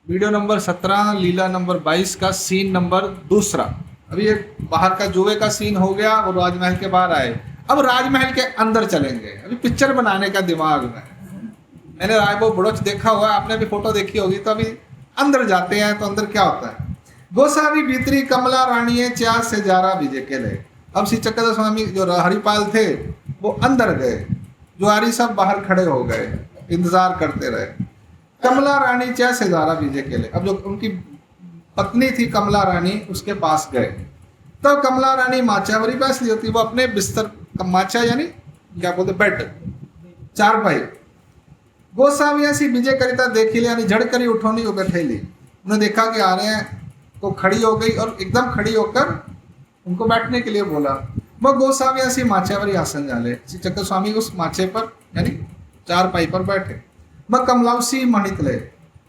Video number 17 लीला number 22 का scene number 2। अभी एक बाहर का जुए का सीन हो गया और राजमहल के बाहर आए। अब राजमहल के अंदर चलेंगे। अभी पिक्चर बनाने का दिमाग में, मैंने रायबो बुड़च देखा हुआ है, आपने भी फोटो देखी होगी। तो अभी अंदर जाते हैं तो अंदर क्या होता है। गोसावी भीतरी कमला रानी चा से जारा विजय के ले। अब श्री चक्रधर स्वामी जो हरिपाल थे वो अंदर गए, जुआरी सब बाहर खड़े हो गए, इंतजार करते रहे। कमला रानी चा से जारा विजय के ले। अब जो उनकी पत्नी थी कमला रानी उसके पास गए। तो कमला रानी माचावरी बैस ली होती, वो अपने बिस्तर माचा यानी क्या बोलते बेड चारपाई गोसावी ऐसी विजय करिता देखी ले, यानी झड़ करी उठोनी हो बैठे ली। उन्हें देखा कि आ रहे हैं तो खड़ी हो गई और एकदम खड़ी होकर उनको बैठने के लिए बोला। वह गोसावी ऐसी माचावरी आसन जाले। श्री चक्र स्वामी उस माचे पर यानी चारपाई पर बैठे। वह कमलाउसी मणितले।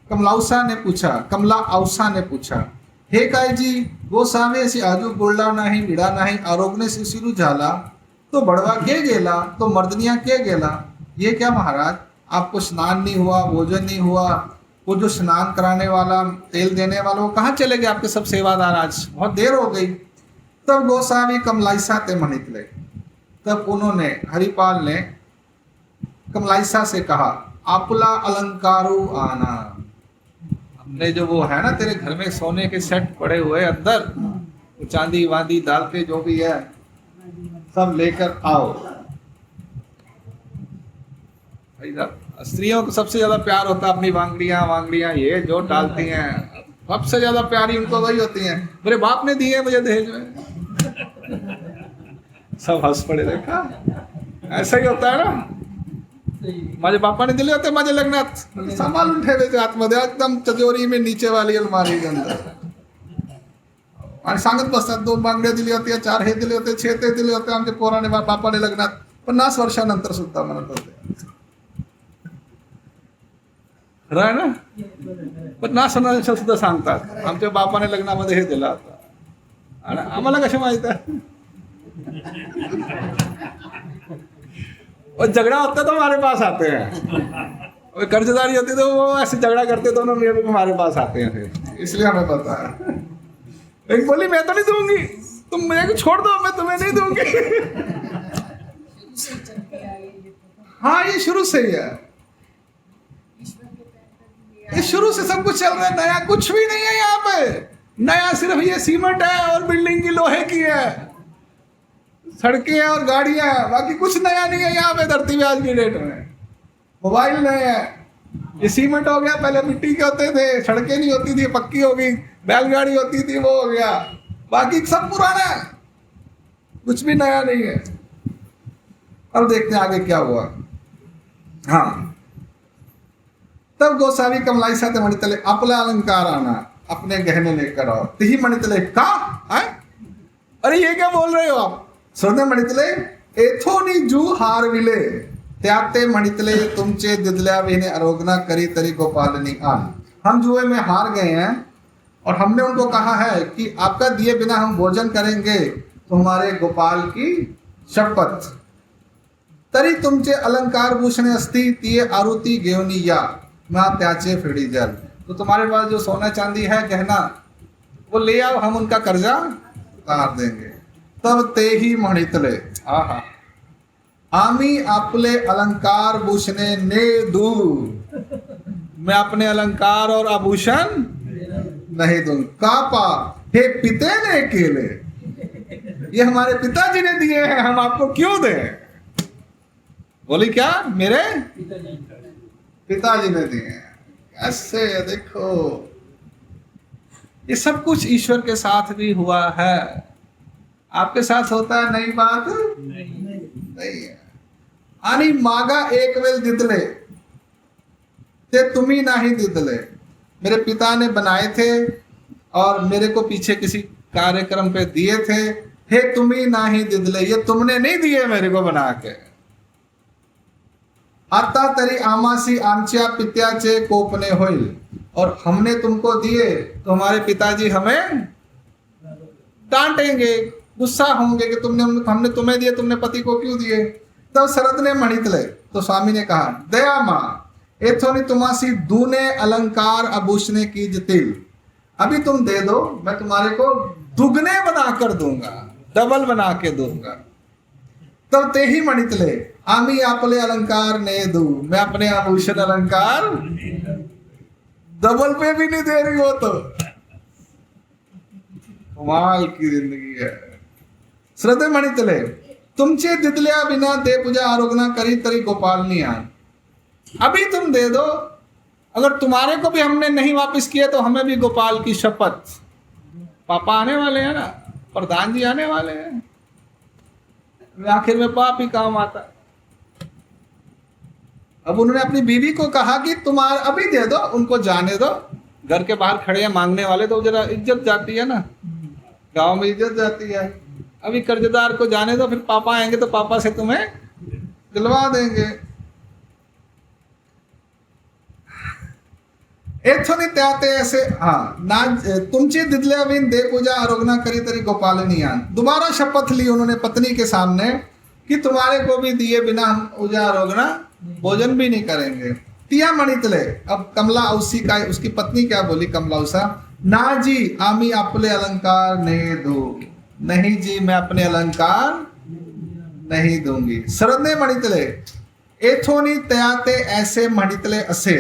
कमलाउसा ने पूछा, कमला औसा ने पूछा, हे काय जी गोसावी ऐसी आजू बोलडा नाही विड़ा नाही आरोग्य से सिरु झाला तो बड़वा के गेला तो मर्दनिया के गेला। ये क्या महाराज, आपको स्नान नहीं हुआ, भोजन नहीं हुआ, वो जो स्नान कराने वाला तेल देने वाला वो कहाँ चले गए आपके सब सेवादार, आज बहुत देर हो गई। तब गोसावी कमलाइसा ते मणितले। तब उन्होंने हरिपाल ने कमलाइसा से कहा, आपला अलंकारू आना। हमने जो वो है ना तेरे घर में सोने के सेट पड़े हुए अंदर, चांदी वांदी डाल के जो भी है सब लेकर आओ। स्त्रियों को सबसे ज्यादा प्यार होता है अपनी वांगड़ियां ये जो डालती हैं, सबसे ज्यादा प्यारी उनको वही होती हैं। मेरे बाप ने दिए मुझे दहेज में। सब हंस पड़े, देखा ऐसा ही होता है ना। माझे बापा ने दिले होते माझे लग्नात सामान उठे हुए आतमध्ये एकदम तिजोरी में नीचे वाली अलमारी के अंदर आणि सांगत बसतात 2 बांगड्या दिल्या होत्या, 4 हे दिले होते, 6 ते दिले होते आमच्या पोराने बापाने लग्नात 50 वर्षानंतर सुद्धा म्हणत होते। खरं आहे ना, 50 वर्षानंतर सुद्धा सांगतात आमच्या बापाने लग्नामध्ये हे दिला होता आणि आम्हाला कसे माहित आहे। और झगड़ा होता तो हमारे पास आते हैं, और कर्जदारी होती तो वो ऐसे झगड़ा करते दोनों मियां बीवी हमारे पास आते हैं फिर, इसलिए हमें पता है। एक बोली मैं तो नहीं दूंगी, तुम मुझे छोड़ दो, मैं तुम्हें नहीं दूंगी। हाँ ये शुरू से ही है, ये शुरू से सब कुछ चल रहा है। नया कुछ भी नहीं है यहाँ पे, नया सिर्फ ये सीमेंट है और बिल्डिंग की लोहे की है, सड़कें हैं और गाड़ियां हैं, बाकी कुछ नया नहीं है यहाँ पे धरती पे आज की डेट में। मोबाइल नए है, ये सीमेंट हो गया, पहले मिट्टी के होते थे, सड़कें नहीं होती थी, पक्की हो गई, बैलगाड़ी होती थी, वो हो गया, बाकी सब पुराना है, कुछ भी नया नहीं है। अब देखते हैं आगे क्या हुआ। हाँ तब गोसावी कमलाइसा ते मणितले आपला अलंकार आना, अपने गहने लेकर आओ। तिही मणितले का है, अरे ये क्या बोल रहे हो आप। सोने मणितले एथोनी जू हार विले त्याते मणितले तुमचे दिदल्या विने आरोगना करी तरी गोपालनी आन। हम जुए में हार गए हैं और हमने उनको कहा है कि आपका दिए बिना हम भोजन करेंगे तो हमारे गोपाल की शपथ। तरी तुमचे अलंकार भूषणे अस्ति तिये आरुती घेऊनी या ना त्याचे फेड़ी जल। तो तुम्हारे पास जो सोना चांदी है गहना वो ले आओ, हम उनका कर्जा उतार देंगे। तब ते ही मणितले आहा आमी आपले अलंकार भूषणे ने दू, मैं अपने अलंकार और आभूषण नहीं दूं। कापा हे पिते ने केले, ये हमारे पिताजी ने दिए हैं, हम आपको क्यों दें। बोली क्या, मेरे पिताजी ने दिए हैं। ऐसे देखो ये सब कुछ ईश्वर के साथ भी हुआ है, आपके साथ होता है नई बात नहीं है। आणि मागा एक वेल दिदले ते तुम्ही नाही दिदले। मेरे पिता ने बनाए थे और मेरे को पीछे किसी कार्यक्रम पे दिए थे, हे तुम्ही नाही दिदले, ये तुमने नहीं दिए मेरे को बना के। आता तरी आमासी आमच्या पित्याचे कोपने होईल, और हमने तुमको दिए तो हमारे पिताजी हमें डांटेंगे, गुस्सा होंगे कि हमने तुम्हें दिए, तुमने पति को क्यों दिए। तब शरद ने मणितले, तो स्वामी ने कहा दया माँ एथोनी तुम्हासी दूने अलंकार आभूषणे की जतिल, अभी तुम दे दो, मैं तुम्हारे को दुगने बनाकर दूंगा, डबल बना के दूंगा। तब ते ही मणितले आमी आपले अलंकार ने दू, मैं अपने आभूषण अलंकार डबल पे भी नहीं दे रही हो। तो कमाल की जिंदगी है। श्रद्धे मणितले तुमचे दिदल्या बिना दे पूजा आरोगना करी तरी गोपालनी आन, अभी तुम दे दो, अगर तुम्हारे को भी हमने नहीं वापस किया तो हमें भी गोपाल की शपथ। पापा आने वाले हैं ना, प्रधान जी आने वाले हैं, आखिर में पाप ही काम आता। अब उन्होंने अपनी बीवी को कहा कि तुम्हारा अभी दे दो, उनको जाने दो, घर के बाहर खड़े हैं मांगने वाले, तो जरा इज्जत जाती है ना, गांव में इज्जत जाती है। अभी कर्जदार को जाने दो, फिर पापा आएंगे तो पापा से तुम्हें दिलवा देंगे। एथोनी त्याते ऐसे हाँ ना तुमचे दिदल्या बिन दे पूजा आरोगना करी तरी गोपालनी आन, दोबारा शपथ ली उन्होंने पत्नी के सामने कि तुम्हारे को भी दिए बिना हम पूजा आरोगना भोजन भी नहीं करेंगे। तिया मणितले, अब कमला उसी का उसकी पत्नी क्या बोली कमला उषा, ना जी आमी अपने अलंकार नहीं दो, नहीं जी मैं अपने अलंकार नहीं दूंगी। सरदने मणितले एथोनी त्याते ऐसे मणितले असे,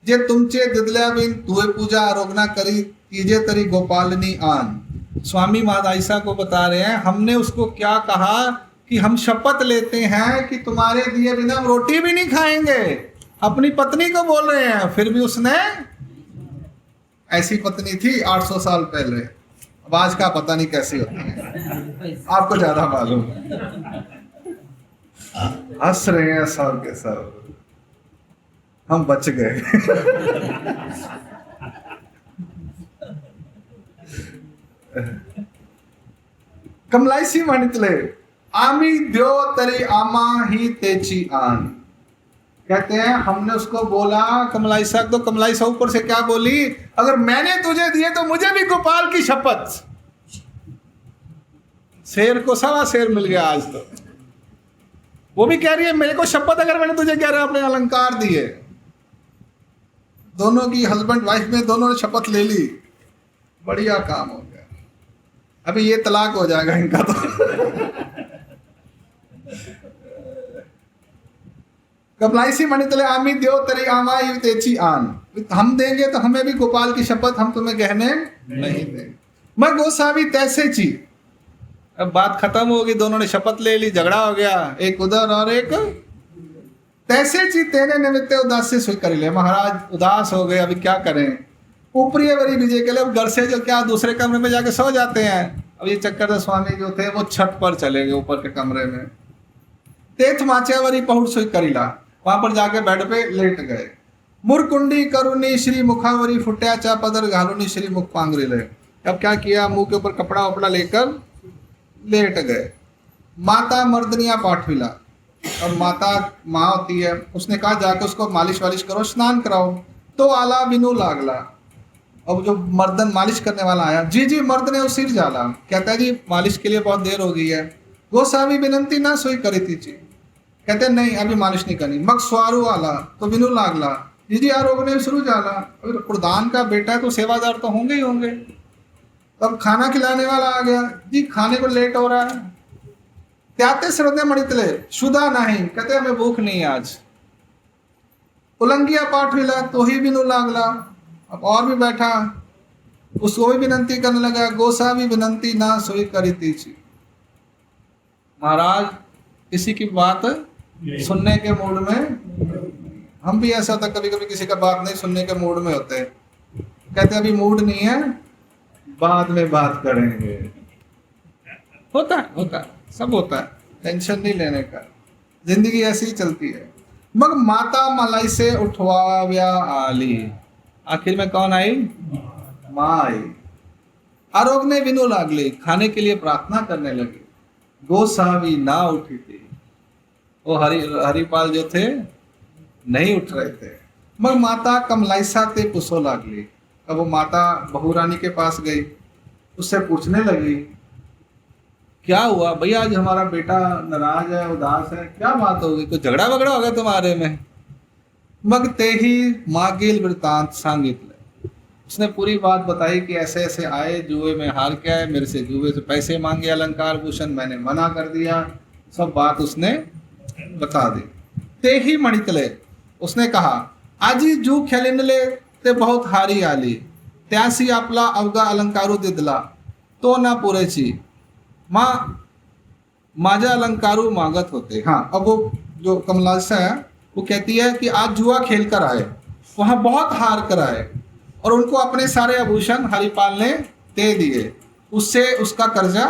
जे तुमचे दिदल्या बिन तुए पूजा आरोगना करी तीजे तरी गोपालनी आन। स्वामी महादायिसा को बता रहे हैं, हमने उसको क्या कहा कि हम शपथ लेते हैं कि तुम्हारे दिए बिना हम रोटी भी नहीं खाएंगे। अपनी पत्नी को बोल रहे हैं, फिर भी उसने, ऐसी पत्नी थी 800 साल पहले, अब आज का पता नहीं कैसी होती है, आपको ज्यादा मालूम। हंस रहे हैं सब के सब, हम बच गए। कमलाइसी मणितले आमी द्यो तरी आमा ही तेची आन, कहते हैं हमने उसको बोला कमलाइसा, तो कमलाइसा ऊपर से क्या बोली, अगर मैंने तुझे दिए तो मुझे भी गोपाल की शपथ। शेर को सवा शेर मिल गया आज तो। वो भी कह रही है मेरे को शपथ, अगर मैंने तुझे कह रहा अपने अलंकार दिए। दोनों की हस्बैंड वाइफ में दोनों ने शपथ ले ली, बढ़िया काम हो गया। अभी ये तलाक हो जाएगा इनका तो। कमलाइसी मणितले आमी द्यो तरी आमा ही तेची आन, हम देंगे तो हमें भी गोपाल की शपथ, हम तुम्हें गहने नहीं देंगे। मैं गोसावी तैसे ची, अब बात खत्म होगी, दोनों ने शपथ ले ली, झगड़ा हो गया, एक उधर और एक तैसे ची तेरे निमित्त उदास से स्वीकार ले। महाराज उदास हो गए, अभी क्या करें, ऊपरी वरी विजय के लिए घर से जो क्या दूसरे कमरे में जाके सो जाते हैं। अब ये चक्कर से स्वामी जो थे वो छत पर चले गए ऊपर के कमरे में। तेथ माच्यावरी पहुंच सोई करीला, वहां पर जाके बेड पे लेट गए। मुरकुंडी करुणी श्री मुखावरी फुट्या चा पदर घालुनी श्री मुख पांगरी ले। अब क्या किया, मुंह के ऊपर कपड़ा वपड़ा लेकर लेट गए। माता मर्दनिया पाठविला, अब माता माँ होती है, उसने कहा जाकर उसको मालिश वालिश करो, स्नान कराओ। तो आला बिनु लागला, अब जो मर्दन मालिश करने वाला आया, जी जी मर्द ने सिर जाला, कहता है जी मालिश के लिए बहुत देर हो गई है। गोसावी विनंती ना सोई करी थी जी, कहते हैं नहीं अभी मालिश नहीं करनी। मग स्वारू आला तो बिनु लागला, जी जी आरोगने शुरू जाला, अभी प्रधान का बेटा है तो सेवादार तो होंगे ही होंगे। तब खाना खिलाने वाला आ गया, जी खाने को लेट हो रहा है। त्याते श्रद्धे मणितले शुदा नहीं, कहते हमें भूख नहीं आज। उलंगिया पाठ मिला तो ही बिनु लागला, अब और भी बैठा, उसको भी विनंती करने लगा। गोसा भी विनंती ना सोई करी थी। महाराज किसी की बात सुनने के मूड में, हम भी ऐसा होता कभी कभी किसी का बात नहीं सुनने के मूड में होते, कहते अभी मूड नहीं है, बाद में बात करेंगे। होता है, सब होता है, टेंशन नहीं लेने का, जिंदगी ऐसी ही चलती है। मग माता मलाई से उठवाव्या आली, आखिर में कौन आई, माँ आई। आरोग्य विनु लागली, खाने के लिए प्रार्थना करने लगी। गोसावी ना उठी थी, वो हरिपाल जो थे नहीं उठ रहे थे। मग माता कमलाइसा ते पुसो लागली, अब वो माता बहू रानी के पास गई, उससे पूछने लगी क्या हुआ भैया, आज हमारा बेटा नाराज है, उदास है, क्या बात हो गई, कुछ झगड़ा वगड़ा हो गया तुम्हारे में। मग ते ही मागील वृतांत सांगितले। उसने पूरी बात बताई कि ऐसे ऐसे आए, जुए में हार के आए, मेरे से जुए से पैसे मांगे अलंकार भूषण, मैंने मना कर दिया, सब बात उसने बता दी। ते ही मणितले, उसने कहा, आजी जू खेलिनले ते बहुत हारी आली, त्यासी आपला अवघा अलंकारू दिदला तो ना पुरेची, माझा अलंकारू मागत होते। हाँ, अब वो जो कमलासा है वो कहती है कि आज जुआ खेल कर आए, वहां बहुत हार कर आए और उनको अपने सारे आभूषण हरिपाल ने दे दिए, उससे उसका कर्जा,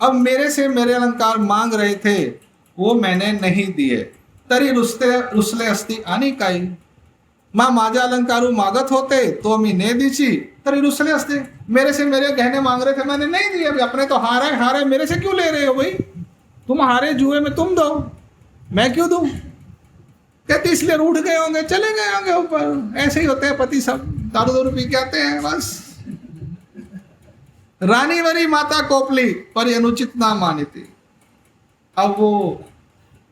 अब मेरे से मेरे अलंकार मांग रहे थे वो मैंने नहीं दिए, तरी रुसले अस्ति आनी काई, माँ माझा अलंकारू मागत होते तो मी ने दीची, तरी रुसले असते, मेरे से मेरे गहने मांग रहे थे मैंने नहीं दिए, अभी अपने तो हारे हारे, मेरे से क्यों ले रहे हो भाई, तुम हारे जुए में तुम दो, मैं क्यों दूं। कहती इसलिए रूठ गए होंगे, चले गए होंगे ऊपर, ऐसे ही होते हैं पति सब, दारू दारू पी के आते हैं बस। रानी वरी माता कोपली पर अनुचित ना मानी थी। अब वो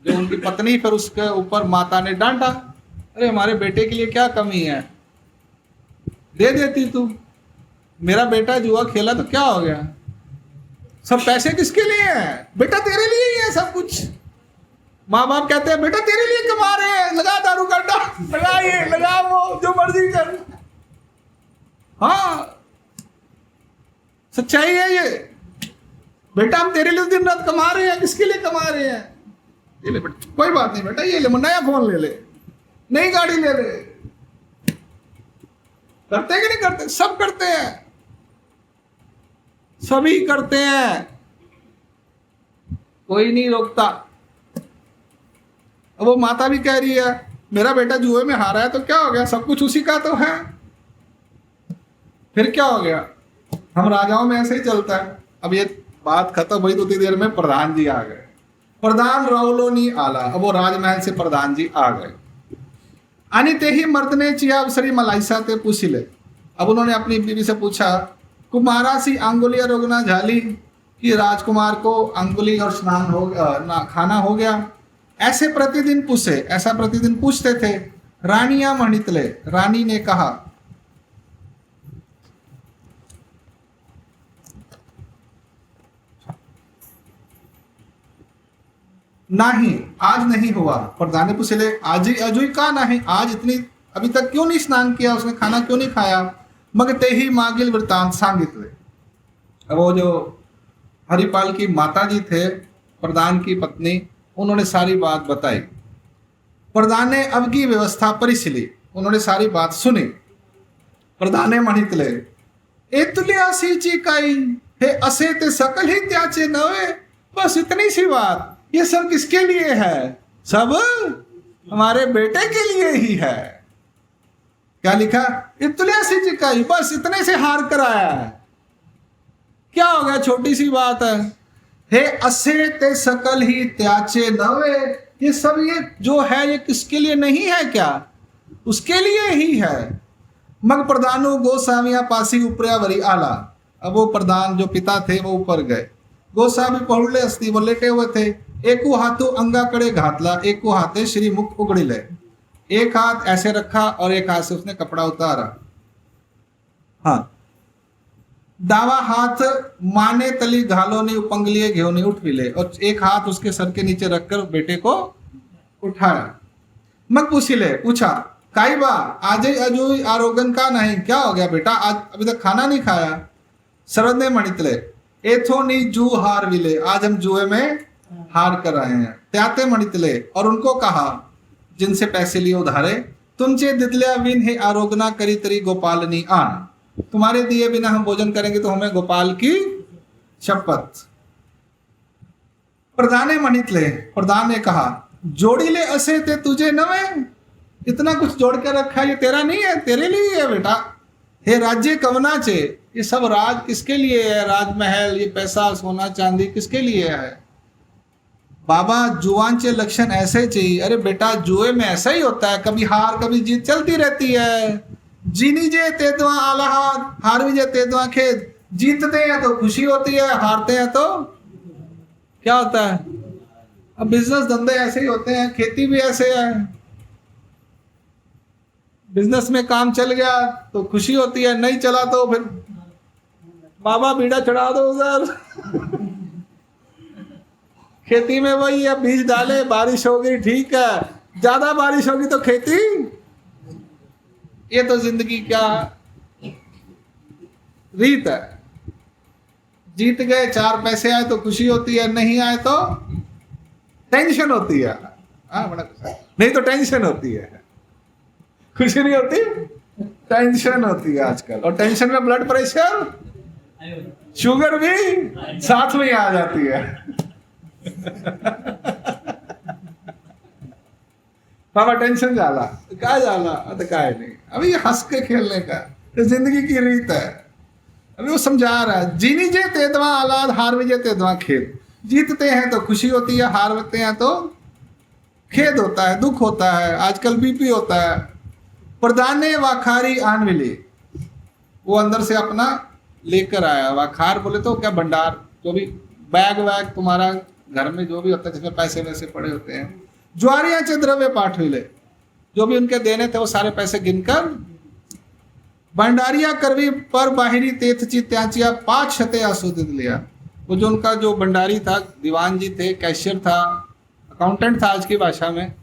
जो उनकी पत्नी, फिर उसके ऊपर माता ने डांटा, अरे हमारे बेटे के लिए क्या कमी है, दे देती तू, मेरा बेटा जुआ खेला तो क्या हो गया, सब पैसे किसके लिए हैं, बेटा तेरे लिए ही है सब कुछ। माँ बाप कहते हैं बेटा तेरे लिए कमा रहे हैं, लगा दारू का अड्डा, लगा ये लगा वो, जो मर्जी कर। हाँ, सच्चाई है ये, बेटा हम तेरे लिए दिन रात कमा रहे हैं, किसके लिए कमा रहे हैं, ये ले बेटा, कोई बात नहीं बेटा, ये ले नया फोन ले ले, नई गाड़ी ले ले। करते कि नहीं करते, सब करते हैं, सभी करते हैं, कोई नहीं रोकता। अब वो माता भी कह रही है मेरा बेटा जुए में हारा है तो क्या हो गया, सब कुछ उसी का तो है, फिर क्या हो गया। हम राजाओं में ऐसे ही चलता है। अब ये बात खत्म हुई तो उतनी देर में प्रधान जी आ गए, प्रधान राउलो नहीं आला, अब वो राजमहल से प्रधान जी आ गए। आणि ते ही मर्दने चिया अवसरी मलाइसा ते पूछी ले, अब उन्होंने अपनी बीवी से पूछा, कुमारा सी अंगुलिया रोगना झाली, कि राजकुमार को अंगुली और स्नान हो ना खाना हो गया, ऐसे प्रतिदिन पूछे, ऐसा प्रतिदिन पूछते थे। रानिया मणितले, रानी ने कहा, नहीं आज नहीं हुआ। प्रधान ने पूछे आज ही अजुई का नहीं, आज इतनी अभी तक क्यों नहीं स्नान किया, उसने खाना क्यों नहीं खाया। मग ते ही मागिल वृतांत सांगितले। अब वो जो हरिपाल की माता जी थे, प्रधान की पत्नी, उन्होंने सारी बात बताई। प्रधान ने अब की व्यवस्था परिशीली, उन्होंने सारी बात सुनी। प्रधान ने म्हणितले, एतुल्या सीची काई हे असे ते सकल ही त्याचे नवे, बस इतनी सी बात, ये सब किसके लिए है, सब हमारे बेटे के लिए ही है। क्या लिखा, इतुल्या सीची काई, बस इतने से हार कर आया है, क्या हो गया, छोटी सी बात है। हे असे ते सकल ही त्याचे नवे, ये सब ये जो है ये किसके लिए नहीं है क्या, उसके लिए ही है। मग प्रधानु गोस्वामिया पासी उपरिया वरी आला। अब वो प्रधान जो पिता थे वो ऊपर गए, गोस्वामी पहुड़ले अस्ति, वो लेटे हुए थे। एकू हाथू अंगाकडे घातला, एकू हाथे श्री मुख उगड़िले, एक हाथ ऐसे रखा और एक हाथ से उसने कपड़ा उतारा। हाँ, डावा हाथ माने तली घालोनी उपंगलिये घेऊनी उठविले, और एक हाथ उसके सर के नीचे रखकर बेटे को उठाया। मग पूछा, काई बा आज अजूई आरोगन का नहीं, क्या हो गया बेटा, आज अभी तक खाना नहीं खाया। शरद ने मणितले, एथोनी जू हार विले, आज हम जुए में हार कर रहे हैं। त्याते मणितले, और उनको कहा जिनसे पैसे लिए उधारे, तुमचे दिदल्या विन हे आरोगना करी तरी गोपालनी आन, तुम्हारे दिए बिना हम भोजन करेंगे तो हमें गोपाल की शपथ। प्रधान मणितले, प्रधान ने कहा, जोड़ी ले असे ते तुझे नवे, इतना कुछ जोड़ के रखा है, ये तेरा नहीं है, तेरे लिए है बेटा। हे राज्य कवना चे, ये सब राज किसके लिए है, राजमहल, ये पैसा सोना चांदी किसके लिए है। बाबा जुआंचे लक्षण ऐसे चाहिए, अरे बेटा जुए में ऐसा ही होता है, कभी हार कभी जीत चलती रहती है। जीनी जे तेदवा आला हार भी जे तेदवा खेद, जीतते हैं तो खुशी होती है, हारते हैं तो क्या होता है। अब बिजनेस धंधे ऐसे ही होते हैं, खेती भी ऐसे है, बिजनेस में काम चल गया तो खुशी होती है, नहीं चला तो फिर बाबा बीड़ा चढ़ा दो उधर। खेती में वही है, बीज डाले, बारिश हो गई ठीक है, ज्यादा बारिश होगी तो खेती, ये तो जिंदगी क्या रीत है। जीत गए, 4 पैसे आए तो खुशी होती है, नहीं आए तो टेंशन होती है। नहीं तो टेंशन होती है, खुशी नहीं होती, टेंशन होती है आजकल। और टेंशन में ब्लड प्रेशर, शुगर भी साथ में ही आ जाती है। बाबा टेंशन जाला, क्या जाला, तो क्या नहीं, अभी हंस के खेलने का तो जिंदगी की रीत है। अभी वो समझा रहा है, जीनी जे तेदवा औलाद, हार विजय तेदवा खेल। जीतते हैं तो खुशी होती है, हारते हैं तो खेद होता है, दुख होता है, आजकल बीपी होता है। प्रदाने वाखारी आन मिले, वो अंदर से अपना लेकर आया। वाखार बोले तो क्या, भंडार, जो भी बैग वैग तुम्हारा घर में जो भी होता है जिसमें पैसे वैसे पड़े होते हैं। ज्वारियां चे द्रव्य पाठ मिले, जो भी उनके देने थे वो सारे पैसे गिनकर। भंडारिया करवी पर बाहिरी तेथची त्याचिया 5 शते आसूदित लिया। वो जो उनका जो भंडारी था, दीवान जी थे, कैशियर था, अकाउंटेंट था आज की भाषा में,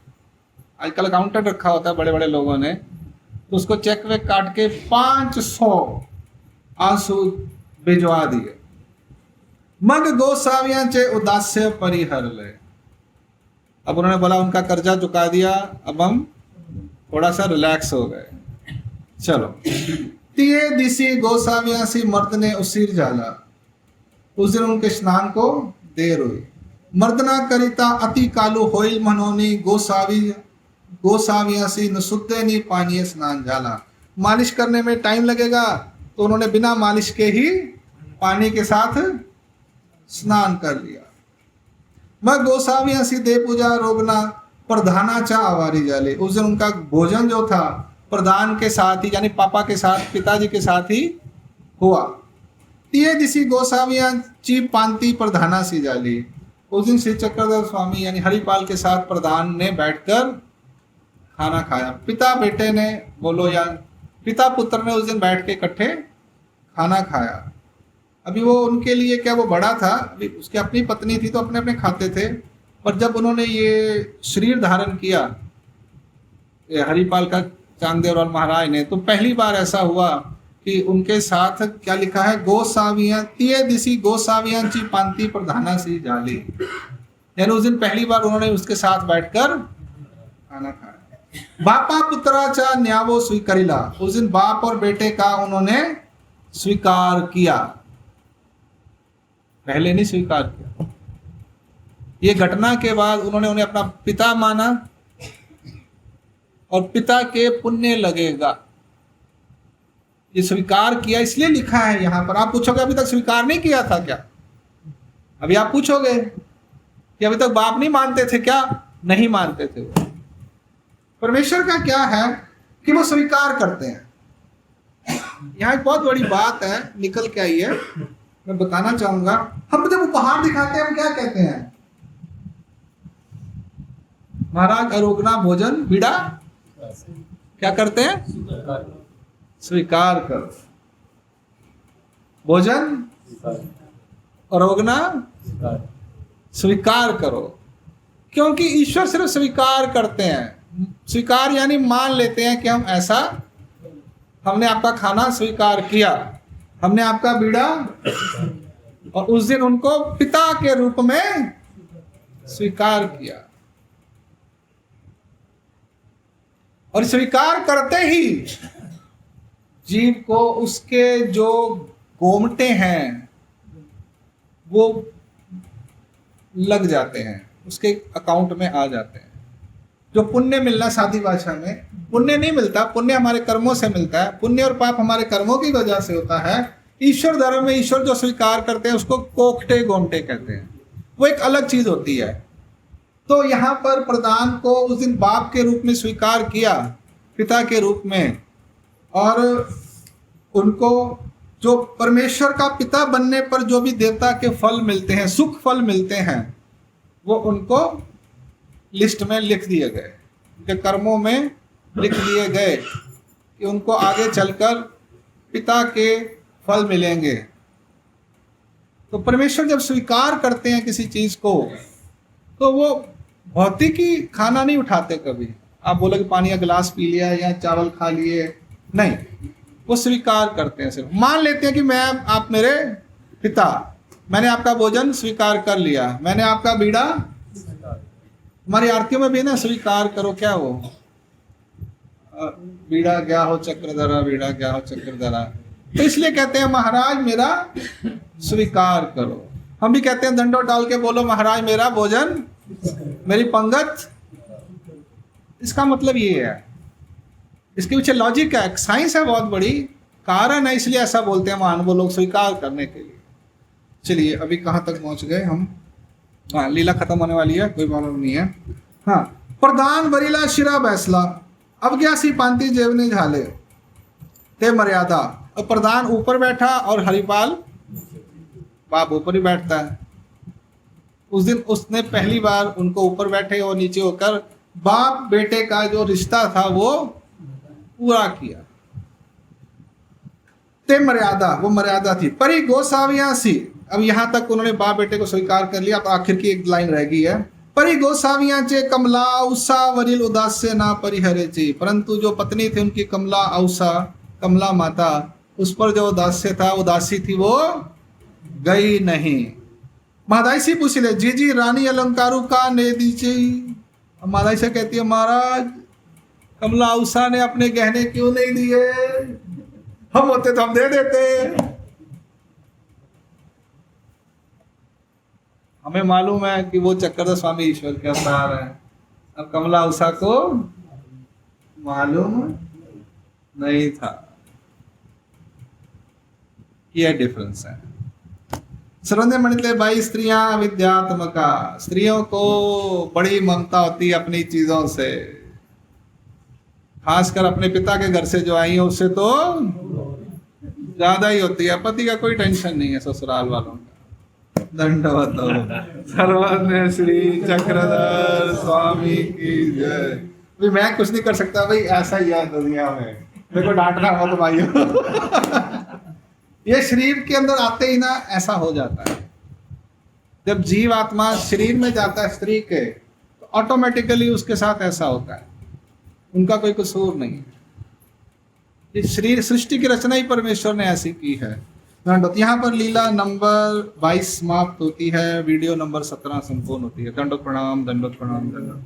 आजकल अकाउंटेंट रखा होता है बड़े बड़े लोगों ने, तो उसको चेक वेक काट के 500 आंसू भिजवा दिए। मग गोसावियां चे उदास्य परिहर ले। अब उन्होंने बोला उनका कर्जा चुका दिया, अब हम थोड़ा सा रिलैक्स हो गए, चलो। तिये दिसी गोसावियासी मर्द ने उसीर जाला। उस दिन उनके स्नान को देर हुई। मर्दना करिता अति कालू होइल मनोनी गोसावियासी नसुद्दे नी पानी स्नान जाला। मालिश करने में टाइम लगेगा तो उन्होंने बिना मालिश के ही पानी के साथ स्नान कर लिया। मैं गोसावियासी दे पूजा रोगना प्रधानाचा आवारी जाले। उस दिन उनका भोजन जो था प्रधान के साथ ही, यानी पापा के साथ, पिताजी के साथ ही हुआ। तिये दिसी गोसावियां ची पांति प्रधाना सी जाली। उस दिन श्री चक्रधर स्वामी यानी हरिपाल के साथ प्रधान ने बैठकर खाना खाया। पिता बेटे ने बोलो या पिता पुत्र ने उस दिन बैठ के इकट्ठे खाना खाया। अभी वो उनके लिए क्या, वो बड़ा था, अभी उसकी अपनी पत्नी थी तो अपने अपने खाते थे। पर जब उन्होंने ये शरीर धारण किया हरिपाल का, चांगदेव और महाराज ने, तो पहली बार ऐसा हुआ कि उनके साथ क्या लिखा है, गोसावियां तिये दिसी गोसावियां ची पांति प्रधाना सी जाली। यानी उस दिन पहली बार उन्होंने उसके साथ बैठकर खाना खाया। बापा पुत्राचा न्यावो स्वीकारिला। उस दिन बाप और बेटे का उन्होंने स्वीकार किया, पहले नहीं स्वीकार किया। ये घटना के बाद उन्होंने उन्हें अपना पिता माना और पिता के पुण्य लगेगा, ये स्वीकार किया। इसलिए लिखा है यहां पर। आप पूछोगे अभी तक स्वीकार नहीं किया था क्या? अभी आप पूछोगे कि अभी तक बाप नहीं मानते थे क्या? नहीं मानते थे। परमेश्वर का क्या है कि वो स्वीकार करते हैं। यहां एक बहुत बड़ी बात है, निकल के आई है, मैं बताना चाहूंगा। हम जब उपहार दिखाते हैं हम क्या कहते हैं? महाराज अरोगना भोजन बीड़ा क्या करते हैं? स्वीकार करो। भोजन अरोगना स्वीकार करो, क्योंकि ईश्वर सिर्फ स्वीकार करते हैं। स्वीकार यानी मान लेते हैं कि हम ऐसा, हमने आपका खाना स्वीकार किया, हमने आपका बीड़ा, और उस दिन उनको पिता के रूप में स्वीकार किया। और स्वीकार करते ही जीव को उसके जो गोमटे हैं वो लग जाते हैं, उसके अकाउंट में आ जाते हैं। जो पुण्य मिलना, सादी भाषा में पुण्य नहीं मिलता, पुण्य हमारे कर्मों से मिलता है। पुण्य और पाप हमारे कर्मों की वजह से होता है। ईश्वर धर्म में ईश्वर जो स्वीकार करते हैं उसको कोखटे गोमटे कहते हैं, वो एक अलग चीज होती है। तो यहाँ पर प्रधान को उस दिन बाप के रूप में स्वीकार किया, पिता के रूप में, और उनको जो परमेश्वर का पिता बनने पर जो भी देवता के फल मिलते हैं, सुख फल मिलते हैं, वो उनको लिस्ट में लिख दिए गए, उनके कर्मों में लिख दिए गए। कि उनको आगे चलकर पिता के फल मिलेंगे। तो परमेश्वर जब स्वीकार करते हैं किसी चीज को, तो वो भौतिकी खाना नहीं उठाते कभी। आप बोले कि पानी का गिलास पी लिया या चावल खा लिए, नहीं, वो स्वीकार करते हैं। सिर्फ मान लेते हैं कि मैं, आप मेरे पिता, मैंने आपका भोजन स्वीकार कर लिया, मैंने आपका बीड़ा, हमारी आरतियों में भी ना स्वीकार करो, क्या वो बीड़ा क्या हो चक्रधरा, बीड़ा क्या हो चक्रधरा। तो इसलिए कहते हैं महाराज मेरा स्वीकार करो। हम भी कहते हैं दंडों डाल के बोलो महाराज मेरा भोजन, मेरी पंगत। इसका मतलब ये है, इसके पीछे लॉजिक है, साइंस है, बहुत बड़ी कारण है, इसलिए ऐसा बोलते हैं महानुभव लोग, स्वीकार करने के लिए। चलिए अभी कहाँ तक पहुंच गए हम? हाँ, लीला खत्म होने वाली है, कोई प्रॉब्लम नहीं है। हाँ, प्रधान बरीला शिरा बैसला, अब क्या सी पांति जेवने झाले ते मर्यादा। और प्रधान ऊपर बैठा और हरिपाल बाप ऊपर ही बैठता है। उस दिन उसने पहली बार उनको ऊपर बैठे और नीचे होकर बाप बेटे का जो रिश्ता था वो पूरा किया। ते मर्यादा, वो मर्यादा थी। परी गोसाविया सी, अब यहां तक उन्होंने बाप बेटे को स्वीकार कर लिया। अब आखिर की एक लाइन रह गई है, परी गोसाविया चे कमला उषा वरिल उदास्य ना परिहरे चे। परंतु जो पत्नी थी उनकी कमला औसा, कमला माता, उस पर जो उदास्य था, उदासी थी, वो गई नहीं। महादाई से पूछ ले, जी जी रानी अलंकारू का ने दीजिए। महादाई से कहती है महाराज कमला उषा ने अपने गहने क्यों नहीं दिए, हम होते तो हम दे देते। हमें मालूम है कि वो चक्रधर स्वामी ईश्वर के अवतार है, अब कमला उषा को मालूम नहीं था। यह डिफरेंस है। सर्वने मणिले भाई स्त्रियां विद्यात्मका, स्त्रियों को बड़ी ममता होती है अपनी चीजों से, खासकर अपने पिता के घर से जो आई है उससे तो ज्यादा ही होती है। पति का कोई टेंशन नहीं है ससुराल वालों का। दंडवत सर्वज्ञ श्री चक्रधर स्वामी की जय। भाई मैं कुछ नहीं कर सकता, भाई ऐसा ही है दुनिया में, मेरे को डांटना मत भाइयों। ये शरीर के अंदर आते ही ना ऐसा हो जाता है। जब जीव आत्मा शरीर में जाता है स्त्री के, तो ऑटोमेटिकली उसके साथ ऐसा होता है, उनका कोई कसूर नहीं है। ये शरीर सृष्टि की रचना ही परमेश्वर ने ऐसी की है। यहाँ पर लीला नंबर 22 समाप्त होती है, वीडियो नंबर 17 संपूर्ण होती है। दंडोत प्रणाम, दंडोत प्रणाम, दंडोत।